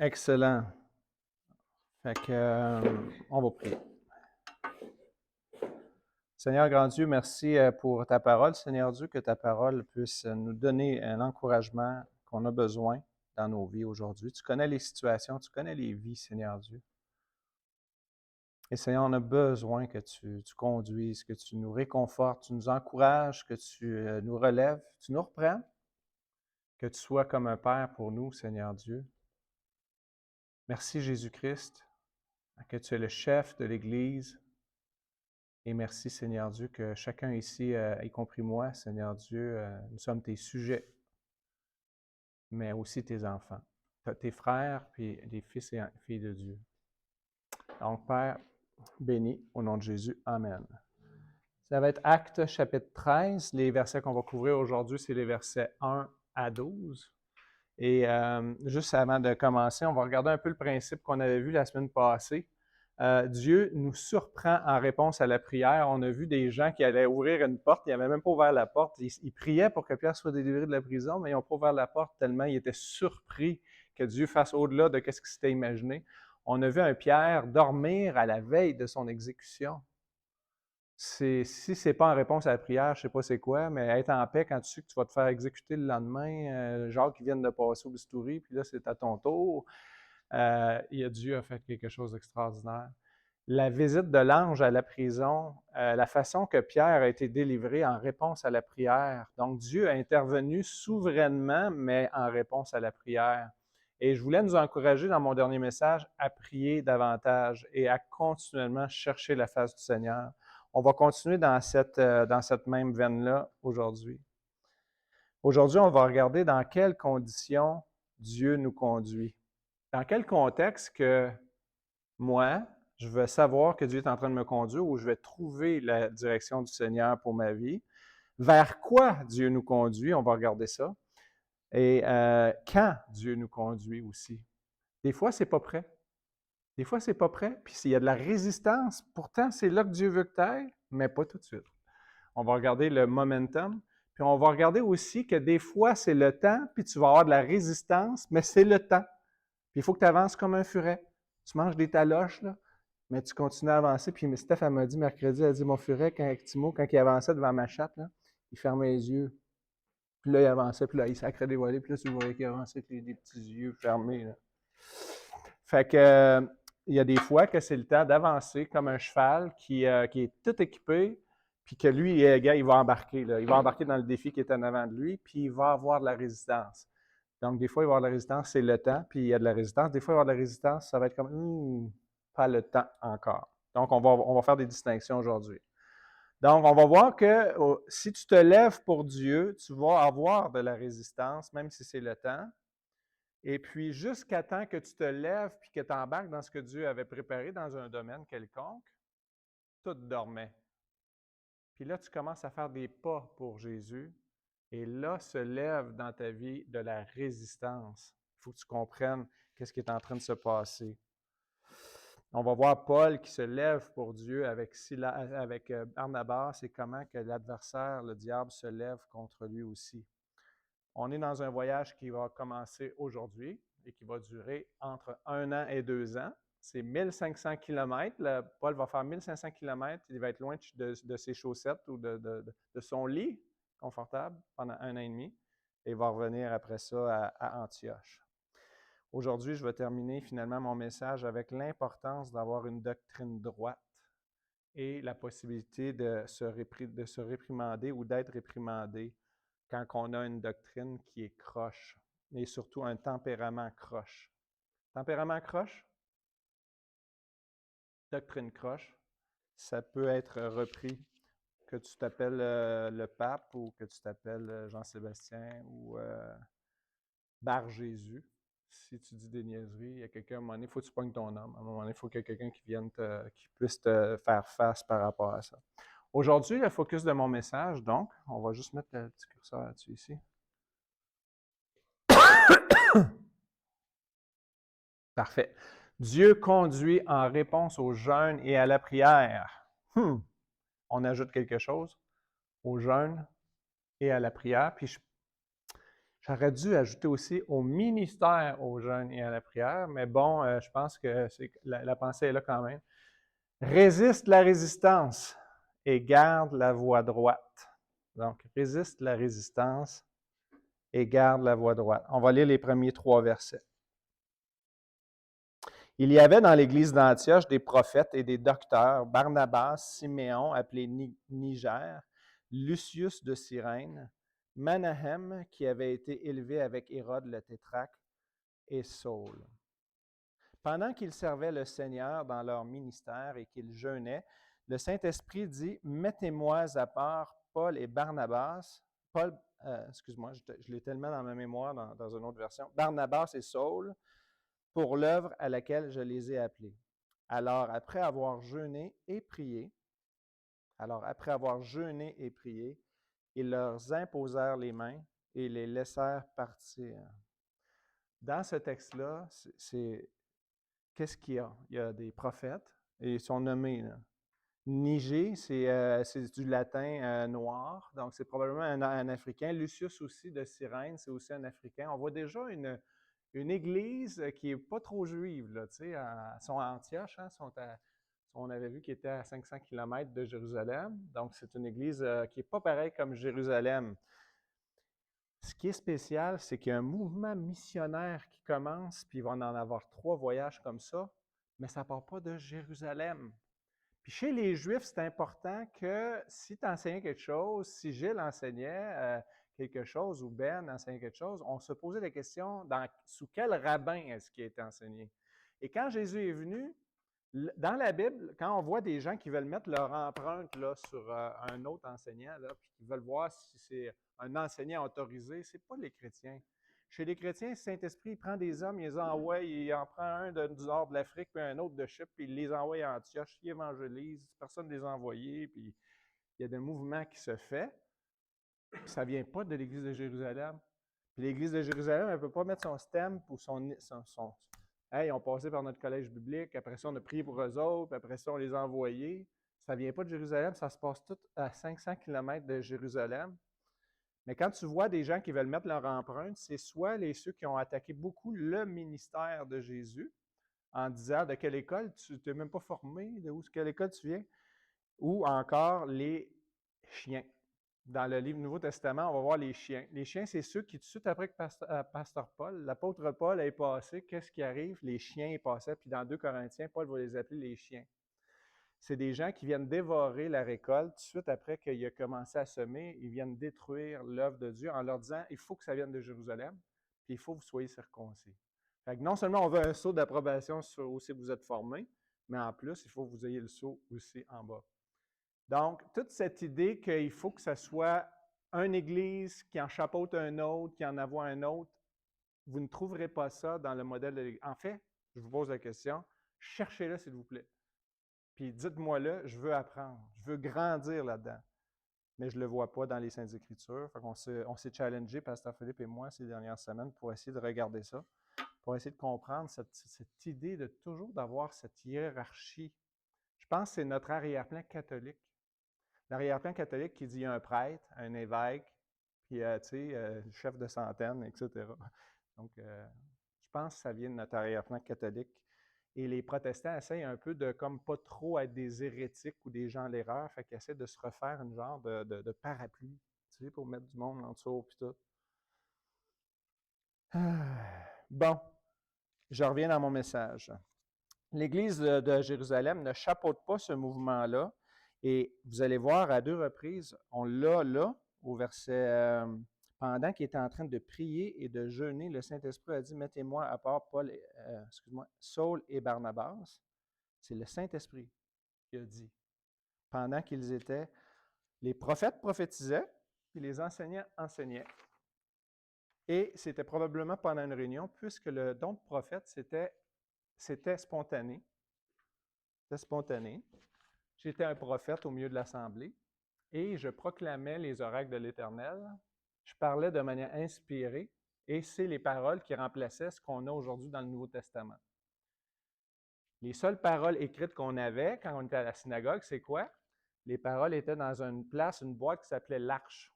Excellent. Fait que, on va prier. Seigneur grand Dieu, merci pour ta parole. Seigneur Dieu, que ta parole puisse nous donner un encouragement qu'on a besoin dans nos vies aujourd'hui. Tu connais les situations, tu connais les vies, Seigneur Dieu. Et Seigneur, on a besoin que tu conduises, que tu nous réconfortes, tu nous encourages, que tu nous relèves, tu nous reprends, que tu sois comme un Père pour nous, Seigneur Dieu. Merci Jésus-Christ, que tu es le chef de l'Église. Et merci, Seigneur Dieu, que chacun ici, y compris moi, Seigneur Dieu, nous sommes tes sujets, mais aussi tes enfants, tes frères, puis des fils et filles de Dieu. Donc, Père, béni au nom de Jésus. Amen. Ça va être Actes chapitre 13. Les versets qu'on va couvrir aujourd'hui, c'est les versets 1 à 12. Et juste avant de commencer, on va regarder un peu le principe qu'on avait vu la semaine passée. Dieu nous surprend en réponse à la prière. On a vu des gens qui allaient ouvrir une porte, ils n'avaient même pas ouvert la porte. Ils priaient pour que Pierre soit délivré de la prison, mais ils n'ont pas ouvert la porte tellement ils étaient surpris que Dieu fasse au-delà de ce qu'ils s'étaient imaginé. On a vu un Pierre dormir à la veille de son exécution. Si ce n'est pas en réponse à la prière, je ne sais pas c'est quoi, mais être en paix quand tu sais que tu vas te faire exécuter le lendemain, Jacques qui vient de passer au bistouri, puis là, c'est à ton tour. Dieu a fait quelque chose d'extraordinaire. La visite de l'ange à la prison, la façon que Pierre a été délivré en réponse à la prière. Donc, Dieu a intervenu souverainement, mais en réponse à la prière. Et je voulais nous encourager dans mon dernier message à prier davantage et à continuellement chercher la face du Seigneur. On va continuer dans cette même veine-là aujourd'hui. Aujourd'hui, on va regarder dans quelles conditions Dieu nous conduit. Dans quel contexte que moi, je veux savoir que Dieu est en train de me conduire ou je vais trouver la direction du Seigneur pour ma vie. Vers quoi Dieu nous conduit, on va regarder ça. Et quand Dieu nous conduit aussi. Des fois, c'est pas prêt. Des fois, c'est pas prêt, puis s'il y a de la résistance, pourtant, c'est là que Dieu veut que tu ailles, mais pas tout de suite. On va regarder le momentum, puis on va regarder aussi que des fois, c'est le temps, puis tu vas avoir de la résistance, mais c'est le temps. Puis il faut que tu avances comme un furet. Tu manges des taloches, là, mais tu continues à avancer. Puis Steph, elle m'a dit mercredi, elle a dit, mon furet, avec Timo, quand il avançait devant ma chatte, là, il fermait les yeux. Puis là, il avançait, puis là, il sacrait des volets, puis là, tu voyais qu'il avançait avec des petits yeux fermés. Là. Fait que, il y a des fois que c'est le temps d'avancer comme un cheval qui est tout équipé, puis que lui, gars, il va embarquer. Là. Il va embarquer dans le défi qui est en avant de lui, puis il va avoir de la résistance. Donc, des fois, il va y avoir de la résistance, c'est le temps, puis il y a de la résistance. Des fois, il va y avoir de la résistance, ça va être comme, pas le temps encore. Donc, on va faire des distinctions aujourd'hui. Donc, on va voir que si tu te lèves pour Dieu, tu vas avoir de la résistance, même si c'est le temps. Et puis, jusqu'à temps que tu te lèves puis que tu embarques dans ce que Dieu avait préparé dans un domaine quelconque, tout dormait. Puis là, tu commences à faire des pas pour Jésus. Et là, se lève dans ta vie de la résistance. Il faut que tu comprennes qu'est-ce qui est en train de se passer. On va voir Paul qui se lève pour Dieu avec Barnabas et comment que l'adversaire, le diable, se lève contre lui aussi. On est dans un voyage qui va commencer aujourd'hui et qui va durer entre 1 an et 2 ans. C'est 1500 km. Paul va faire 1500 km. Il va être loin de ses chaussettes ou de son lit confortable pendant 1 an et demi. Et il va revenir après ça à Antioche. Aujourd'hui, je vais terminer finalement mon message avec l'importance d'avoir une doctrine droite et la possibilité de se réprimander ou d'être réprimandé quand on a une doctrine qui est croche, et surtout un tempérament croche. Tempérament croche, doctrine croche, ça peut être repris que tu t'appelles le pape ou que tu t'appelles Jean-Sébastien ou Bar Jésus. Si tu dis des niaiseries, il y a quelqu'un, à un moment donné, il faut que tu pognes ton homme. À un moment donné, il faut qu'il y ait quelqu'un qui puisse te faire face par rapport à ça. Aujourd'hui, le focus de mon message, donc, on va juste mettre le petit curseur là-dessus ici. Parfait. Dieu conduit en réponse au jeûne et à la prière. On ajoute quelque chose au jeûne et à la prière. Puis J'aurais dû ajouter aussi au ministère, au jeûne et à la prière, mais bon, je pense que la pensée est là quand même. Résiste la résistance et garde la voie droite. Donc, résiste la résistance et garde la voie droite. On va lire les premiers 3 versets. Il y avait dans l'église d'Antioche des prophètes et des docteurs, Barnabas, Siméon, appelé Niger, Lucius de Cyrène, Manahem, qui avait été élevé avec Hérode le tétrarque, et Saul. Pendant qu'ils servaient le Seigneur dans leur ministère et qu'ils jeûnaient, le Saint-Esprit dit, « Mettez-moi à part Paul et Barnabas. » Excuse-moi, je l'ai tellement dans ma mémoire dans une autre version. « Barnabas et Saul, pour l'œuvre à laquelle je les ai appelés. » Alors, après avoir jeûné et prié, ils leur imposèrent les mains et les laissèrent partir. Dans ce texte-là, qu'est-ce qu'il y a? Il y a des prophètes, et ils sont nommés, là. Niger, c'est du latin noir, donc c'est probablement un Africain. Lucius aussi de Cyrène, c'est aussi un Africain. On voit déjà une église qui n'est pas trop juive, là, tu sais, ils sont à Antioche, hein, on avait vu qu'ils étaient à 500 km de Jérusalem, donc c'est une église qui n'est pas pareille comme Jérusalem. Ce qui est spécial, c'est qu'il y a un mouvement missionnaire qui commence, puis il va en avoir 3 voyages comme ça, mais ça ne part pas de Jérusalem. Puis chez les Juifs, c'est important que si tu enseignais quelque chose, si Gilles enseignait quelque chose ou Ben enseignait quelque chose, on se posait la question sous quel rabbin est-ce qu'il a été enseigné. Et quand Jésus est venu, dans la Bible, quand on voit des gens qui veulent mettre leur empreinte là, sur un autre enseignant, là, puis qui veulent voir si c'est un enseignant autorisé, ce n'est pas les chrétiens. Chez les chrétiens, le Saint-Esprit prend des hommes, il les envoie, il en prend un du nord de l'Afrique, puis un autre de Chypre, puis il les envoie à Antioche, il évangélise, personne ne les a envoyés, puis il y a des mouvements qui se font. Ça ne vient pas de l'Église de Jérusalem. Puis l'Église de Jérusalem, elle ne peut pas mettre son stem ou son hey, ils ont passé par notre collège biblique, après ça, on a prié pour eux autres, puis après ça, on les a envoyés. Ça ne vient pas de Jérusalem, ça se passe tout à 500 km de Jérusalem. Mais quand tu vois des gens qui veulent mettre leur empreinte, c'est soit ceux qui ont attaqué beaucoup le ministère de Jésus, en disant de quelle école tu n'es même pas formé, de quelle école tu viens, ou encore les chiens. Dans le livre du Nouveau Testament, on va voir les chiens. Les chiens, c'est ceux qui, tout de suite après que Pasteur Paul, l'apôtre Paul est passé, qu'est-ce qui arrive? Les chiens passaient, puis dans 2 Corinthiens, Paul va les appeler les chiens. C'est des gens qui viennent dévorer la récolte. Tout de suite après qu'il a commencé à semer, ils viennent détruire l'œuvre de Dieu en leur disant, il faut que ça vienne de Jérusalem, puis il faut que vous soyez circoncis. Fait que non seulement on veut un sceau d'approbation sur où vous êtes formé, mais en plus, il faut que vous ayez le sceau aussi en bas. Donc, toute cette idée qu'il faut que ce soit une église qui en chapeaute un autre, qui en envoie un autre, vous ne trouverez pas ça dans le modèle de l'église. En fait, je vous pose la question, cherchez-le s'il vous plaît. Puis dites-moi-le, je veux apprendre, je veux grandir là-dedans. Mais je ne le vois pas dans les Saintes Écritures. Fait qu'on on s'est challengé, Pasteur Philippe et moi, ces dernières semaines, pour essayer de regarder ça, pour essayer de comprendre cette idée de toujours d'avoir cette hiérarchie. Je pense que c'est notre arrière-plan catholique. L'arrière-plan catholique qui dit il y a un prêtre, un évêque, puis chef de centaine, etc. Donc, je pense que ça vient de notre arrière-plan catholique. Et les protestants essayent un peu de, comme pas trop être des hérétiques ou des gens à l'erreur, fait qu'ils essaient de se refaire une genre de parapluie, tu sais, pour mettre du monde en dessous, puis tout. Bon, je reviens dans mon message. L'Église de Jérusalem ne chapeaute pas ce mouvement-là. Et vous allez voir à 2 reprises, on l'a là, au verset, pendant qu'il était en train de prier et de jeûner, le Saint-Esprit a dit, mettez-moi à part Saul et Barnabas. C'est le Saint-Esprit qui a dit. Pendant qu'ils étaient, les prophètes prophétisaient, puis les enseignants enseignaient. Et c'était probablement pendant une réunion, puisque le don de prophète, c'était spontané. C'était spontané. J'étais un prophète au milieu de l'assemblée et je proclamais les oracles de l'Éternel. Je parlais de manière inspirée et c'est les paroles qui remplaçaient ce qu'on a aujourd'hui dans le Nouveau Testament. Les seules paroles écrites qu'on avait quand on était à la synagogue, c'est quoi? Les paroles étaient dans une place, une boîte qui s'appelait l'Arche.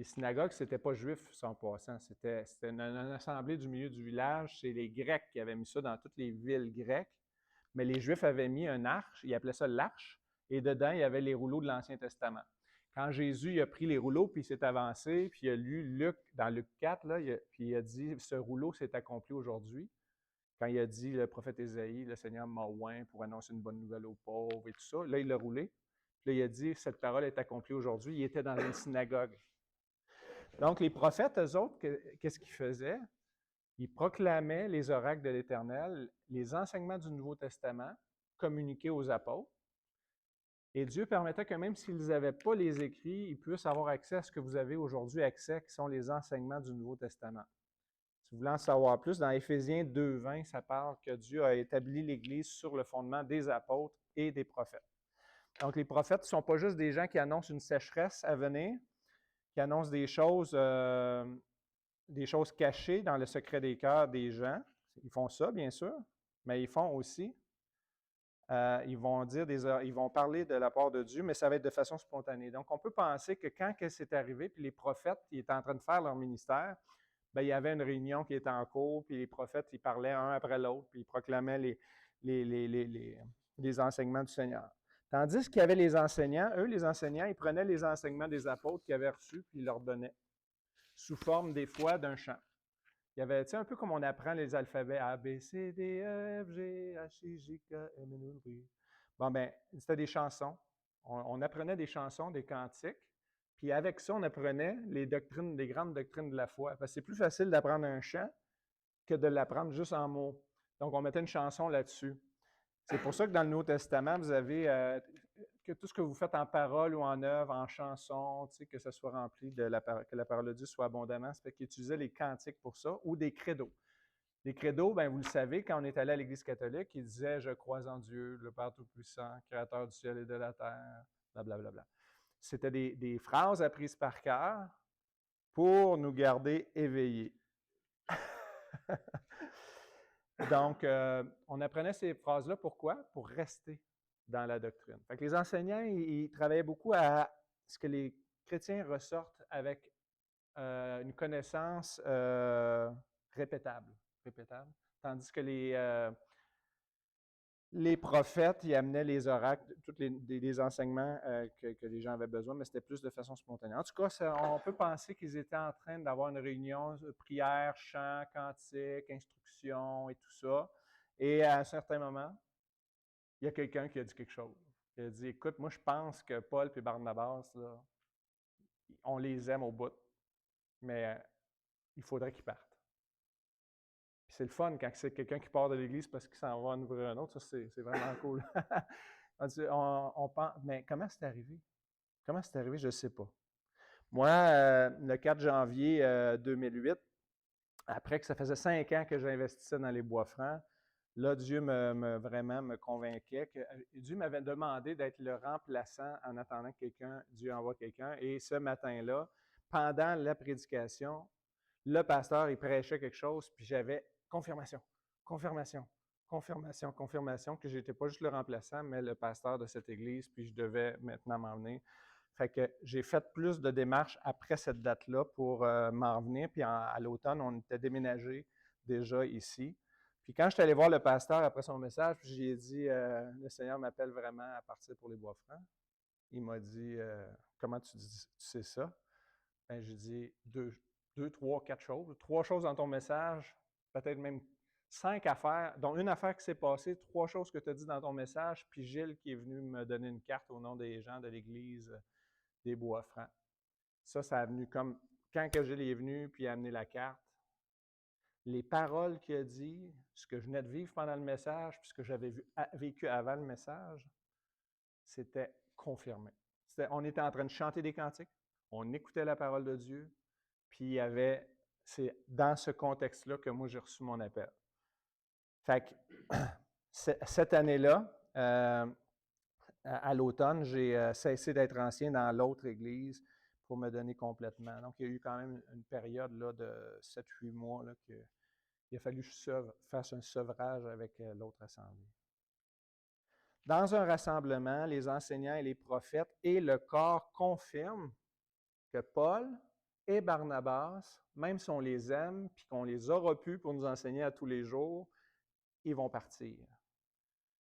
Les synagogues, c'était pas juif, en passant. C'était une assemblée du milieu du village. C'est les Grecs qui avaient mis ça dans toutes les villes grecques. Mais les Juifs avaient mis un arche, ils appelaient ça l'arche, et dedans, il y avait les rouleaux de l'Ancien Testament. Quand Jésus il a pris les rouleaux, puis il s'est avancé, puis il a lu Luc, dans Luc 4, là, puis il a dit, ce rouleau s'est accompli aujourd'hui. Quand il a dit, le prophète Ésaïe, le Seigneur m'a oint pour annoncer une bonne nouvelle aux pauvres et tout ça, là, il l'a roulé. Puis là, il a dit, cette parole est accomplie aujourd'hui. Il était dans une synagogue. Donc, les prophètes, eux autres, qu'est-ce qu'ils faisaient? Ils proclamaient les oracles de l'Éternel, les enseignements du Nouveau Testament, communiqués aux apôtres. Et Dieu permettait que même s'ils n'avaient pas les écrits, ils puissent avoir accès à ce que vous avez aujourd'hui accès, qui sont les enseignements du Nouveau Testament. Si vous voulez en savoir plus, dans Éphésiens 2,20, ça parle que Dieu a établi l'Église sur le fondement des apôtres et des prophètes. Donc, les prophètes ne sont pas juste des gens qui annoncent une sécheresse à venir, qui annoncent des choses cachées dans le secret des cœurs des gens. Ils font ça, bien sûr, mais ils font aussi, ils vont parler de la part de Dieu, mais ça va être de façon spontanée. Donc, on peut penser que quand c'est arrivé, puis les prophètes ils étaient en train de faire leur ministère, bien, il y avait une réunion qui était en cours, puis les prophètes, ils parlaient un après l'autre, puis ils proclamaient les enseignements du Seigneur. Tandis qu'il y avait les enseignants, les enseignants, ils prenaient les enseignements des apôtres qu'ils avaient reçus, puis ils leur donnaient, sous forme des fois d'un chant. Il y avait, tu sais, un peu comme on apprend les alphabets A, B, C, D, E, F, G, H, I, J, K, L, M, N, O, P. Bon, ben, c'était des chansons. On apprenait des chansons, des cantiques, puis avec ça, on apprenait les grandes doctrines de la foi. Parce que c'est plus facile d'apprendre un chant que de l'apprendre juste en mots. Donc, on mettait une chanson là-dessus. C'est pour ça que dans le Nouveau Testament, vous avez que tout ce que vous faites en parole ou en œuvre, en chanson, tu sais, que ça soit rempli que la parole de Dieu soit abondamment. Ça fait qu'ils utilisaient les cantiques pour ça, ou des credos. Les credos, bien, vous le savez, quand on est allé à l'Église catholique, ils disaient « Je crois en Dieu, le Père Tout-Puissant, Créateur du ciel et de la terre, blablabla. » C'était des phrases apprises par cœur pour nous garder éveillés. Donc, on apprenait ces phrases-là, pourquoi? Pour rester dans la doctrine. Fait que les enseignants, ils travaillaient beaucoup à ce que les chrétiens ressortent avec une connaissance répétable, tandis que les prophètes, ils amenaient les oracles, tous les enseignements que les gens avaient besoin, mais c'était plus de façon spontanée. En tout cas, on peut penser qu'ils étaient en train d'avoir une réunion, prière, chant, cantique, instruction et tout ça. Et à un certain moment, il y a quelqu'un qui a dit quelque chose. Il a dit, écoute, moi je pense que Paul et Barnabas, là, on les aime au bout, mais il faudrait qu'ils partent. Puis c'est le fun quand c'est quelqu'un qui part de l'Église parce qu'il s'en va en ouvrir un autre, ça c'est vraiment cool. on pense, mais comment c'est arrivé? Comment c'est arrivé? Je ne sais pas. Moi, le 4 janvier 2008, après que ça faisait 5 ans que j'investissais dans les bois francs, là, Dieu vraiment me convainquait que Dieu m'avait demandé d'être le remplaçant en attendant que Dieu envoie quelqu'un. Et ce matin-là, pendant la prédication, le pasteur, il prêchait quelque chose, puis j'avais confirmation, confirmation, confirmation, confirmation que je n'étais pas juste le remplaçant, mais le pasteur de cette église, puis je devais maintenant m'en venir. Fait que j'ai fait plus de démarches après cette date-là pour m'en venir. Puis à l'automne, on était déménagé déjà ici. Puis quand je suis allé voir le pasteur après son message, puis j'ai dit le Seigneur m'appelle vraiment à partir pour les bois francs. Il m'a dit comment tu sais ça? Ben, j'ai dit deux, trois, 4 choses. 3 choses dans ton message, peut-être même 5 affaires, dont une affaire qui s'est passée, 3 choses que tu as dit dans ton message, puis Gilles qui est venu me donner une carte au nom des gens de l'Église des bois francs. Ça a venu comme quand que Gilles est venu puis a amené la carte. Les paroles qu'il a dit, ce que je venais de vivre pendant le message, puis ce que j'avais vécu avant le message, c'était confirmé. On était en train de chanter des cantiques, on écoutait la parole de Dieu, puis c'est dans ce contexte-là que moi j'ai reçu mon appel. Fait que cette année-là, à l'automne, j'ai cessé d'être ancien dans l'autre église pour me donner complètement. Donc, il y a eu quand même une période là, de 7-8 mois là, qu'il a fallu que je fasse un sevrage avec l'autre assemblée. Dans un rassemblement, les enseignants et les prophètes et le corps confirment que Paul et Barnabas, même si on les aime, puis qu'on les aura pu pour nous enseigner à tous les jours, ils vont partir.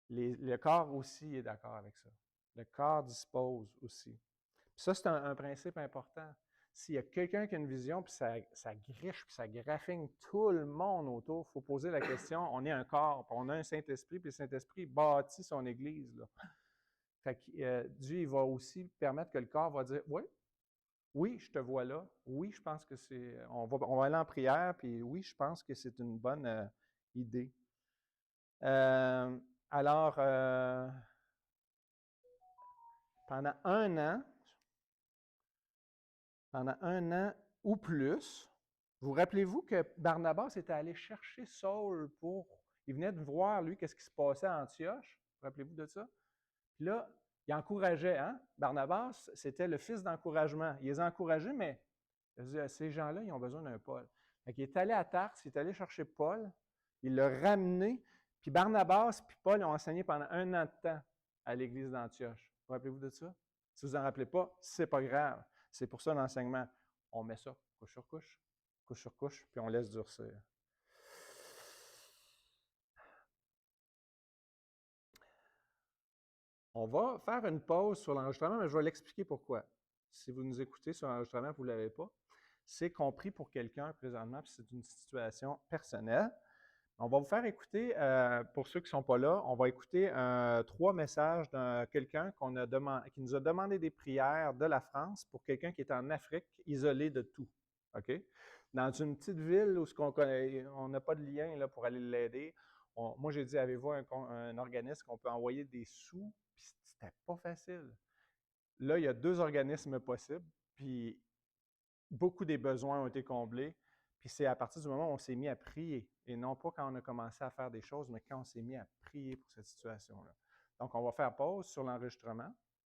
Le corps aussi est d'accord avec ça. Le corps dispose aussi. Puis ça, c'est un principe important. S'il y a quelqu'un qui a une vision, puis ça griche, puis ça graffine tout le monde autour, il faut poser la question, on est un corps, puis on a un Saint-Esprit, puis le Saint-Esprit bâtit son Église. Là. Fait que Dieu il va aussi permettre que le corps va dire, oui, oui, je te vois là. Oui, je pense que c'est. On va aller en prière, puis oui, je pense que c'est une bonne idée. Alors, pendant un an ou plus, vous rappelez-vous que Barnabas était allé chercher Saul pour. Il venait de voir, lui, qu'est-ce qui se passait à Antioche. Rappelez-vous de ça? Puis là, il encourageait, hein? Barnabas, c'était le fils d'encouragement. Il les encourageait, mais ces gens-là, ils ont besoin d'un Paul. Fait il est allé à Tarse, il est allé chercher Paul, il l'a ramené, puis Barnabas puis Paul ont enseigné pendant un an de temps à l'église d'Antioche. Vous rappelez-vous de ça? Si vous en rappelez pas, c'est pas grave. C'est pour ça l'enseignement. On met ça couche sur couche, puis on laisse durcir. On va faire une pause sur l'enregistrement, mais je vais l'expliquer pourquoi. Si vous nous écoutez sur l'enregistrement, vous ne l'avez pas, c'est compris pour quelqu'un présentement, puis c'est une situation personnelle. On va vous faire écouter, pour ceux qui ne sont pas là, on va écouter 3 messages de quelqu'un qui nous a demandé des prières de la France pour quelqu'un qui est en Afrique, isolé de tout. OK? Dans une petite ville où on n'a pas de lien là, pour aller l'aider, moi j'ai dit, avez-vous un organisme qu'on peut envoyer des sous? Puis c'était pas facile. Là, il y a 2 organismes possibles, puis beaucoup des besoins ont été comblés. Puis c'est à partir du moment où on s'est mis à prier, et non pas quand on a commencé à faire des choses, mais quand on s'est mis à prier pour cette situation-là. Donc, on va faire pause sur l'enregistrement.